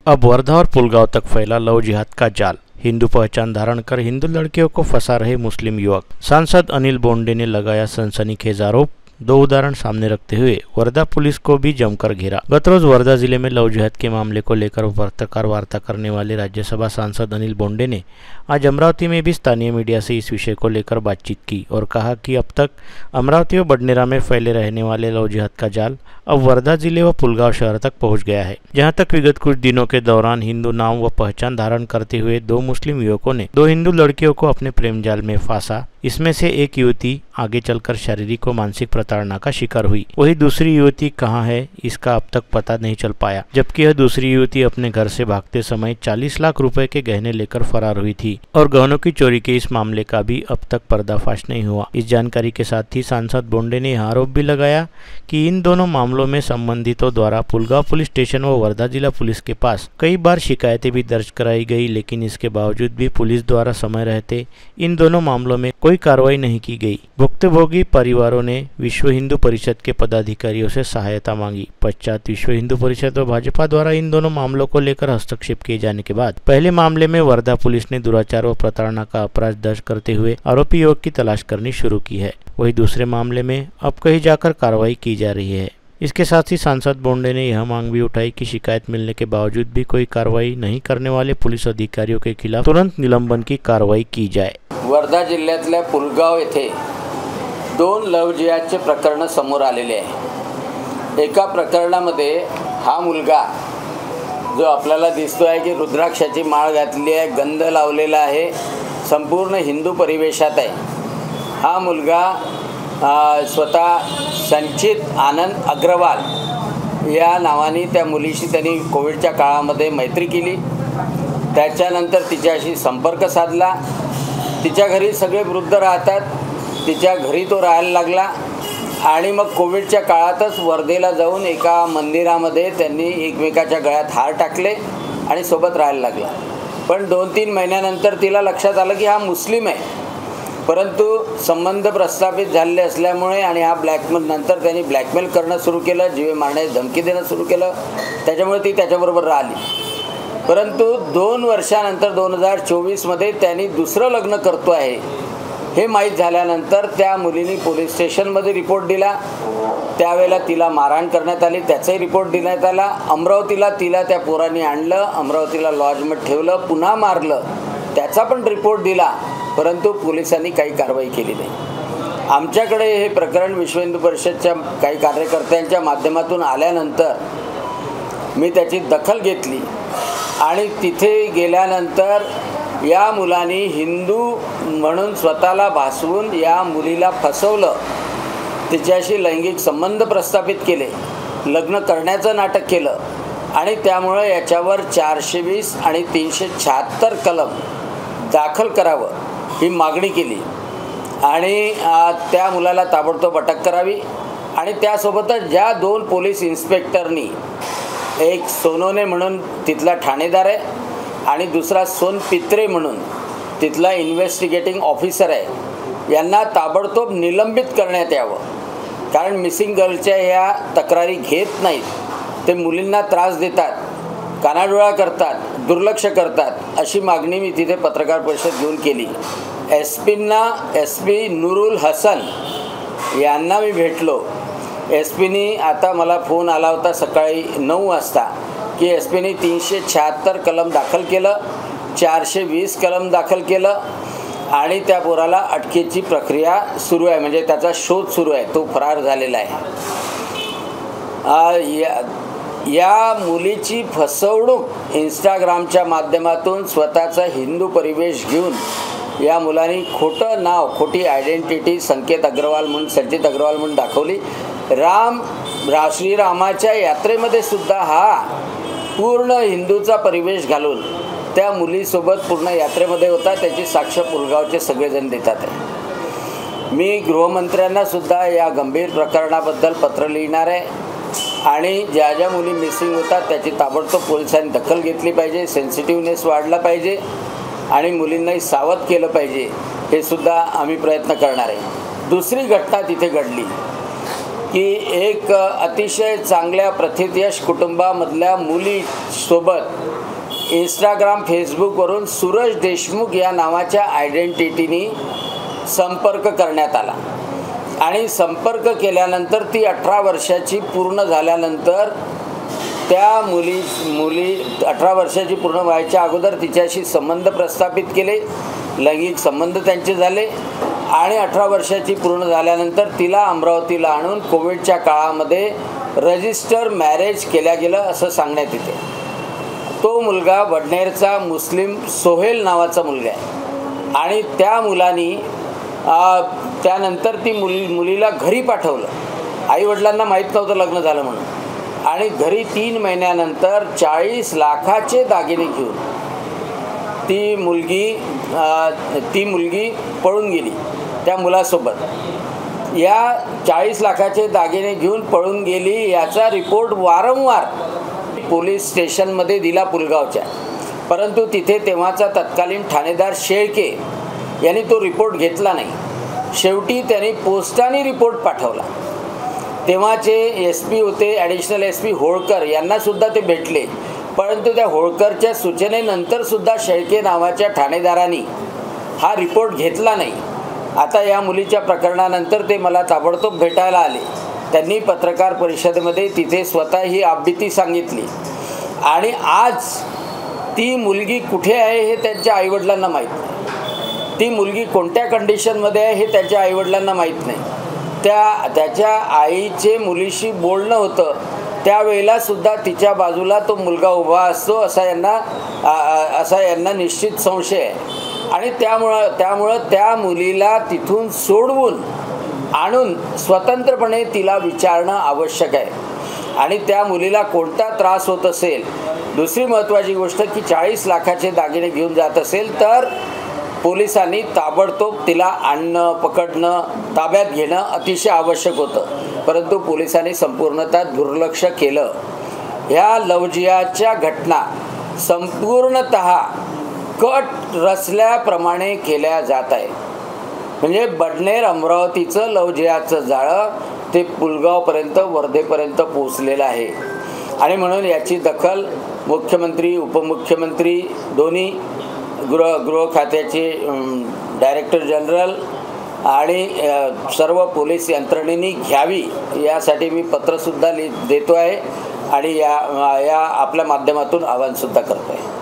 अब वर्धा और पुलगांव तक फैला लव जिहाद का जाल। हिंदू पहचान धारण कर हिंदू लड़कियों को फंसा रहे मुस्लिम युवक। सांसद अनिल बोंडे ने लगाया सनसनीखेज आरोप। दो उदाहरण सामने रखते हुए वर्धा पुलिस को भी जमकर घेरा। गत रोज वर्धा जिले में लव जिहाद के मामले को लेकर पत्रकार वार्ता करने वाले राज्यसभा सांसद अनिल बोंडे ने आज अमरावती में भी स्थानीय मीडिया से इस विषय को लेकर बातचीत की और कहा कि अब तक अमरावती व बडनेरा में फैले रहने वाले लव जिहाद का जाल अब वर्धा जिले व पुलगांव शहर तक पहुंच गया है, जहां तक विगत कुछ दिनों के दौरान हिंदू नाम व पहचान धारण करते हुए दो मुस्लिम युवकों ने दो हिंदू लड़कियों को अपने प्रेम जाल में फांसा। इसमें से एक युवती आगे चलकर शारीरिक व मानसिक प्रताड़ना का शिकार हुई। वही दूसरी युवती कहां है इसका अब तक पता नहीं चल पाया, जबकि यह दूसरी युवती अपने घर से भागते समय 40 लाख रुपए के गहने लेकर फरार हुई थी और गहनों की चोरी के इस मामले का भी अब तक पर्दाफाश नहीं हुआ। इस जानकारी के साथ ही सांसद बोंडे ने यह आरोप भी लगाया कि इन दोनों मामलों में संबंधितों द्वारा पुलगांव पुलिस स्टेशन व वर्धा जिला पुलिस के पास कई बार शिकायतें भी दर्ज कराई गई, लेकिन इसके बावजूद भी पुलिस द्वारा समय रहते इन दोनों मामलों में कोई कार्रवाई नहीं की गई। भुक्तभोगी परिवारों ने विश्व हिंदू परिषद के पदाधिकारियों से सहायता मांगी। पश्चात विश्व हिंदू परिषद व भाजपा द्वारा इन दोनों मामलों को लेकर हस्तक्षेप किए जाने के बाद पहले मामले में वर्धा पुलिस ने दुराचार व प्रताड़ना का अपराध दर्ज करते हुए आरोपी युवक की तलाश करनी शुरू की है। वही दूसरे मामले में अब कहीं जाकर कार्रवाई की जा रही है। इसके साथ ही सांसद बोंडे ने यह मांग भी उठाई कि शिकायत मिलने के बावजूद भी कोई कार्रवाई नहीं करने वाले पुलिस अधिकारियों के खिलाफ तुरंत निलंबन की कार्रवाई की जाए। वर्धा जिल्ह्यातल्या पुलगांव येथे दोन लव जिहादचे प्रकरण समोर आलेले आहे। एका प्रकरणामध्ये हा मुलगा जो आपल्याला दिसतो आहे की रुद्राक्षाची माळ घातली आहे, गंध लावलेला आहे, संपूर्ण हिंदू परिवेशात आहे। हा मुलगा स्वतः संचित आनंद अग्रवाल या नावाने त्या मुलीशी त्यांनी कोविडच्या काळामध्ये मैत्री केली। त्याच्यानंतर तिच्याशी संपर्क साधला। तिच्या घरी सगळे वृद्ध राहतात, तिच्या घरी तो राहायला लागला आणि मग कोविडच्या काळातच वर्धेला जाऊन एका मंदिरामध्ये त्यांनी एकमेकाच्या गळ्यात हार टाकले आणि सोबत राहायला लागला। पण 2-3 महिन्यानंतर तिला लक्षात आलं की हा मुस्लिम आहे, परंतु संबंध प्रस्थापित झालेले असल्यामुळे आणि हा ब्लॅकमेल नंतर त्यांनी ब्लॅकमेल करणं सुरू केलं, जीवे मारण्याची धमकी देणं सुरू केलं। त्याच्यामुळे ती त्याच्याबरोबर राहिली। परंतु 2 वर्षानंतर 2024 मध्ये त्यांनी दुसरं लग्न करतो आहे हे माहीत झाल्यानंतर त्या मुलीने पोलीस स्टेशनमध्ये रिपोर्ट दिला। त्यावेळेला तिला मारहाण करण्यात आली, त्याचाही रिपोर्ट देण्यात आला। अमरावतीला तिला त्या पोरांनी आणलं, अमरावतीला लॉजमध्ये ठेवलं, पुन्हा मारलं, त्याचा पण रिपोर्ट दिला, परंतु पोलिसांनी काही कारवाई केली नाही। आमच्याकडे हे प्रकरण विश्व हिंदू परिषदच्या काही कार्यकर्त्यांच्या माध्यमातून आल्यानंतर मी त्याची दखल घेतली आणि तिथे गेल्यानंतर या मुलांनी हिंदू म्हणून स्वतःला भासवून या मुलीला फसवलं, तिच्याशी लैंगिक संबंध प्रस्थापित केले, लग्न करण्याचं नाटक केलं आणि त्यामुळे याच्यावर 420 आणि 376 कलम दाखल करावं ही मागणी केली आणि त्या मुलाला ताबडतोब अटक करावी। आणि त्यासोबतच ज्या 2 पोलीस इन्स्पेक्टरनी, एक सोनोने म्हणून तिथला ठाणेदार आहे आणि दुसरा सोनपित्रे म्हणून तिथला इन्व्हेस्टिगेटिंग ऑफिसर आहे, यांना ताबडतोब निलंबित करण्यात यावं। कारण मिसिंग गर्लच्या ह्या तक्रारी घेत नाहीत, ते मुलींना त्रास देतात, कानाडोळा करतात, दुर्लक्ष करतात, अशी मागणी मी तिथे पत्रकार परिषद घेऊन केली। एसपी नूरुल हसन यांना मी भेटलो। एसपीनी आता मला फोन आला होता सकाळी 9 वाजता की एसपीने 376 कलम दाखल केलं, 420 कलम दाखल केलं आणि त्या पोराला अटकेची प्रक्रिया सुरू आहे, म्हणजे त्याचा शोध सुरू आहे, तो फरार झालेला आहे। या मुलीची फसवणूक इंस्टाग्रामच्या माध्यमातून स्वतःचा हिंदू परिवेश घेऊन या मुलांनी खोटं नाव, खोटी आयडेंटिटी संचित अग्रवाल म्हणून दाखवली। श्रीरामाच्या यात्रेमध्ये सुद्धा हा पूर्ण हिंदूचा परिवेश घालून त्या मुलीसोबत पूर्ण यात्रेमध्ये होता, त्याची साक्ष पुलगावचे सगळेजण देतात आहे। मी गृहमंत्र्यांना सुद्धा या गंभीर प्रकरणाबद्दल पत्र लिहिणार आहे आणि ज्या ज्या मुली मिसिंग होतात त्याची ताबडतोब पोलिसांनी दखल घेतली पाहिजे, सेन्सिटिव्हनेस वाढला पाहिजे आणि मुलींनाही सावध केलं पाहिजे, हे सुद्धा आम्ही प्रयत्न करणार आहे। दुसरी घटना तिथे घडली की एक अतिशय चांगल्या प्रथितयश कुटुंबामधल्या मुलीसोबत इंस्टाग्राम फेसबुकवरून सूरज देशमुख या नावाच्या आयडेंटिटीनी संपर्क करण्यात आला आणि संपर्क केल्यानंतर ती 18 वर्षाची पूर्ण झाल्यानंतर त्या मुली 18 वर्षाची पूर्ण व्हायच्या अगोदर तिच्याशी संबंध प्रस्थापित केले, लैंगिक संबंध त्यांचे झाले आणि 18 वर्षाची पूर्ण झाल्यानंतर तिला अमरावतीला आणून कोविडच्या काळामध्ये रजिस्टर मॅरेज केल्या गेलं असं सांगण्यात येते. तो मुलगा वडनेरचा मुस्लिम सोहेल नावाचा मुलगा आहे आणि त्या मुलांनी त्यानंतर ती मुलीला घरी पाठवलं. आईवडिलांना माहीत नव्हतं लग्न झालं म्हणून आणि घरी 3 महिन्यानंतर 40 लाखाचे दागिने घेऊन ती मुलगी पळून गेली त्या मुलासोबत. या 40 लाखाचे दागिने घेऊन पळून गेली याचा रिपोर्ट वारंवार पोलीस स्टेशनमध्ये दिला पुलगावच्या, परंतु तिथे तेव्हाचा तत्कालीन ठाणेदार शेळके यांनी तो रिपोर्ट घेतला नाही. शेवटी त्यांनी पोस्टाने रिपोर्ट पाठवला. तेव्हाचे SP होते ॲडिशनल SP होळकर यांनासुद्धा ते भेटले, परंतु त्या होळकरच्या सूचनेनंतरसुद्धा शेळके नावाच्या ठाणेदारांनी हा रिपोर्ट घेतला नाही. आता या मुलीच्या प्रकरणानंतर ते मला ताबडतोब भेटायला आले. त्यांनी पत्रकार परिषदेमध्ये तिथे स्वतः ही आपबीती सांगितली आणि आज ती मुलगी कुठे आहे हे त्यांच्या आईवडिलांना माहीत नाही. ती मुलगी कोणत्या कंडिशनमध्ये आहे हे त्याच्या आईवडिलांना माहीत नाही. त्याच्या आईचे मुलीशी बोलणं होतं त्यावेळेला सुद्धा तिच्या बाजूला तो मुलगा उभा असतो असा यांना निश्चित संशय आहे आणि त्यामुळं त्या मुलीला तिथून सोडवून आणून स्वतंत्रपणे तिला विचारणं आवश्यक आहे आणि त्या मुलीला कोणता त्रास होत असेल. दुसरी महत्त्वाची गोष्ट की 40 लाखाचे दागिने घेऊन जात असेल तर पोलिसांनी ताबडतोब तिला आणणं, पकडणं, ताब्यात घेणं अतिशय आवश्यक होतं, परंतु पोलिसांनी संपूर्णतः दुर्लक्ष केलं. ह्या लवजिहादच्या घटना संपूर्णतः कट रचल्याप्रमाणे केल्या जात आहे. म्हणजे बडनेर अमरावतीचं लवजिहादचं जाळं ते पुलगावपर्यंत वर्धेपर्यंत पोचलेलं आहे आणि म्हणून याची दखल मुख्यमंत्री, उपमुख्यमंत्री दोन्ही, गृह खात्याचे डायरेक्टर जनरल आणि सर्व पोलीस यंत्रणेने घ्यावी यासाठी मी पत्रसुद्धा देतो आहे आणि या आपल्या माध्यमातून आवाहनसुद्धा करतो आहे.